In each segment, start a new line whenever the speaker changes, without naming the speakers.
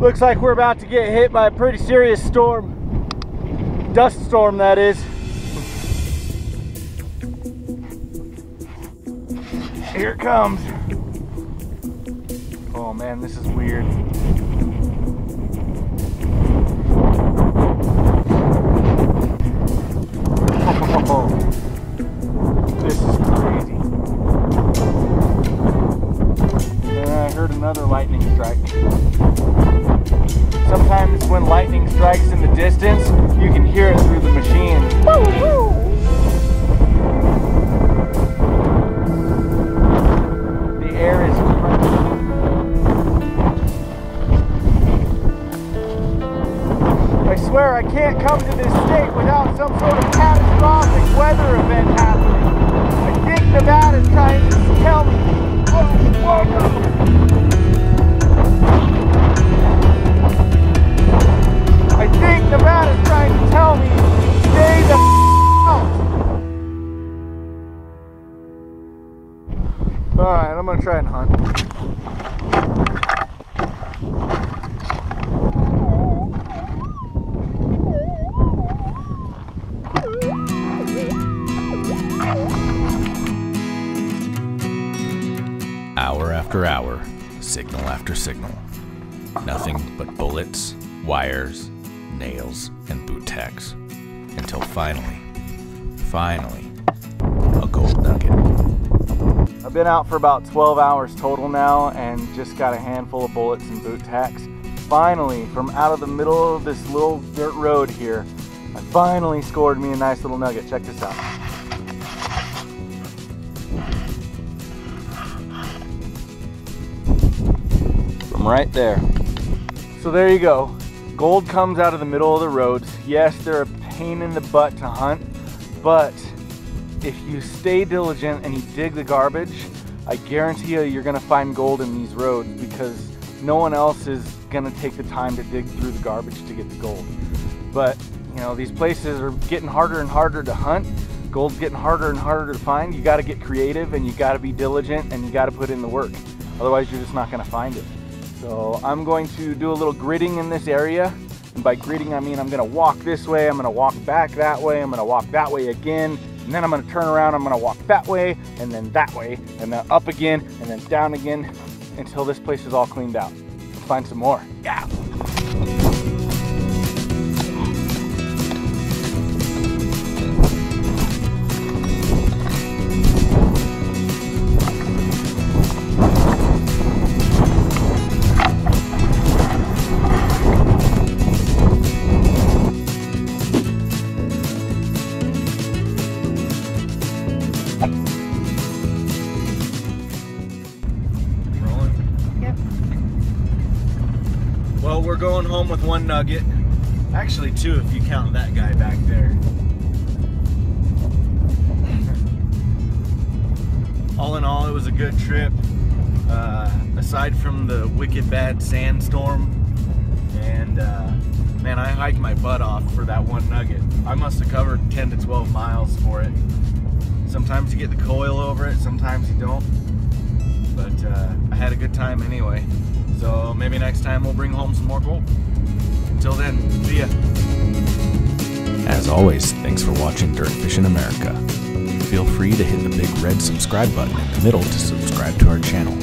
Looks like we're about to get hit by a pretty serious storm. Dust storm, that is. Here it comes. Oh man, this is weird. Oh, this is crazy. And I heard another lightning strike. Sometimes when lightning strikes in the distance, you can hear it through the machine. The air is crunchy. I swear I can't come to this state without some sort of catastrophic weather event happening. I think Nevada's trying to tell me. Whoa, no. I think Nevada's trying to tell me, stay the out. Alright, I'm gonna try and hunt.
Hour after hour, signal after signal. Nothing but bullets, wires, nails, and boot tacks. Until finally, a gold nugget.
I've been out for about 12 hours total now and just got a handful of bullets and boot tacks. Finally, from out of the middle of this little dirt road here, I finally scored me a nice little nugget. Check this out. From right there. So there you go. Gold comes out of the middle of the roads. Yes, they're a pain in the butt to hunt, but if you stay diligent and you dig the garbage, I guarantee you're gonna find gold in these roads because no one else is gonna take the time to dig through the garbage to get the gold. But, you know, these places are getting harder and harder to hunt. Gold's getting harder and harder to find. You gotta get creative and you gotta be diligent and you gotta put in the work. Otherwise, you're just not gonna find it. So I'm going to do a little gridding in this area. And by gridding, I mean I'm gonna walk this way, I'm gonna walk back that way, I'm gonna walk that way again, and then I'm gonna turn around, I'm gonna walk that way, and then that way, and then up again, and then down again, until this place is all cleaned out. Let's find some more. Yeah. Well, we're going home with one nugget. Actually two if you count that guy back there. All in all, it was a good trip. Aside from the wicked bad sandstorm. And man, I hiked my butt off for that one nugget. I must have covered 10 to 12 miles for it. Sometimes you get the coil over it, sometimes you don't. But I had a good time anyway. So maybe next time we'll bring home some more gold. Until then, see ya.
As always, thanks for watching Dirt Fishing America. Feel free to hit the big red subscribe button in the middle to subscribe to our channel.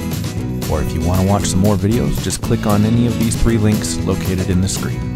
Or if you want to watch some more videos, just click on any of these 3 links located in the screen.